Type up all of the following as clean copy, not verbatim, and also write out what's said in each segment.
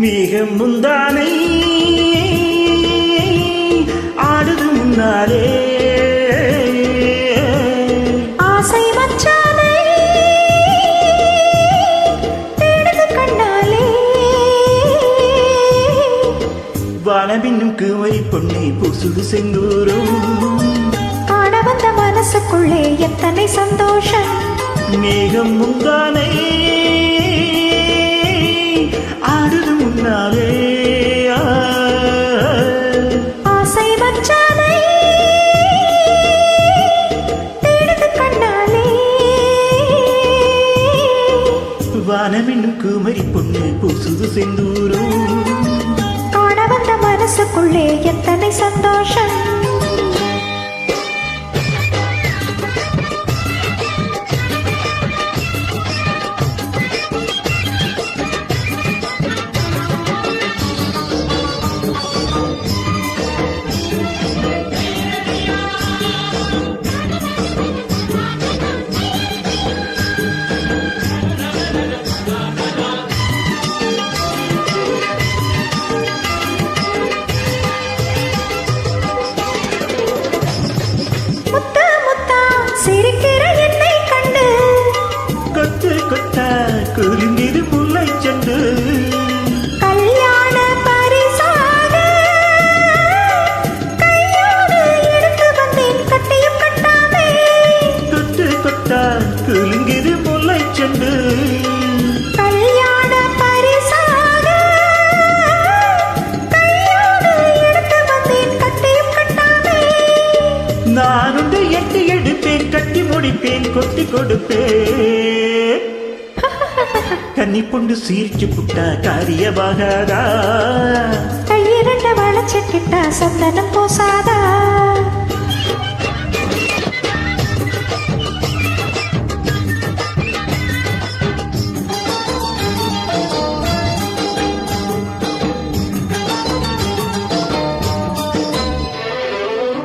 மேகம் முந்தானை ஆடுது முன்னாலே ஆசை மச்சானை தேடுது கண்ணாலே வானவின்னும் குமரி பொண்ணை பொசுது செந்தூரும் காண வந்த மனசுக்குள்ளே எத்தனை சந்தோஷம். மேகம் முந்தானை ஆடுது முன்னாலே ஆசை மச்சானை தேடுது கண்ணாலே வானவின்னும் குமரி பொண்ணு பொசுது செந்தூரும் காண வந்த மனசுக்குள்ளே எத்தனை சந்தோஷம். சிரிக்கிற என்னை கண்டு கொத்து கொத்தா குறுங்கிது முல்லை செண்டு கல்யாண பரிசாக கையோடு எடுத்து வந்தேன் கட்டியும் கட்டாமே. கொத்து கொத்தா குறுங்கிது முல்லை செண்டு கல்யாண பரிசாக கையோடு எடுத்து வந்தேன் கட்டியும் கட்டாமே. நான் உண்டு எட்டு எடுப்பேன் கட்டி முடிப்பேன் கொட்டி கொடுப்பேன் கன்னி பொண்டு சீர்ச்சி புட்டா காரியமாகாதா கையிரண்ட வளச்சிக்கிட்டா சந்தனம் போசாதா.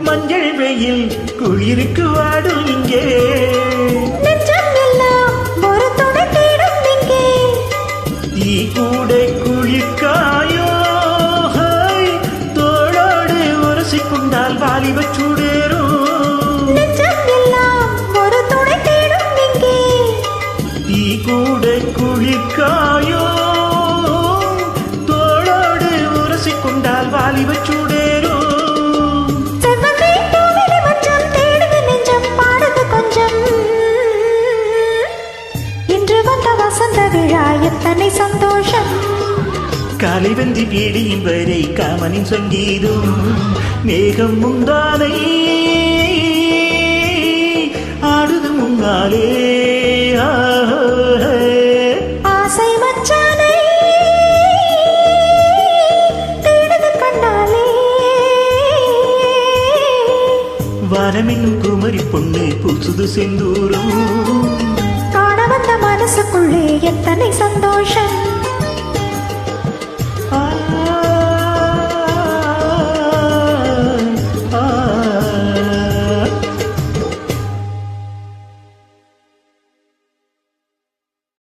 மஞ்சள் வெயில் குளிருக்கு வாடும் இங்கே நெஞ்சம் எல்லாம் ஒரு துணை தேடும் இங்கே. தீ கூட குளிர்காயோ தோளோடு உரசிக்கொண்டால் வாலிப சூடேறும். நெஞ்சம் எல்லாம் ஒரு துணை தேடும் இங்கே. தீ கூட குளிர்காயோ தோளோடு உரசிக்கொண்டால் வாலிப சூடேறும். வசந்த விழா எத்தனை சந்தோஷம். காலை வெந்தி வீடியும் வரை காமனின் சங்கீதம் மேகம் முந்தானை ஆடுது முன்னாலே ஆசை மச்சானை தேடுது கண்ணாலே வானமென்னும் குமரி பொண்ணு பூசுது செந்தூரும் மனசுக்குள்ளே எத்தனை சந்தோஷம்.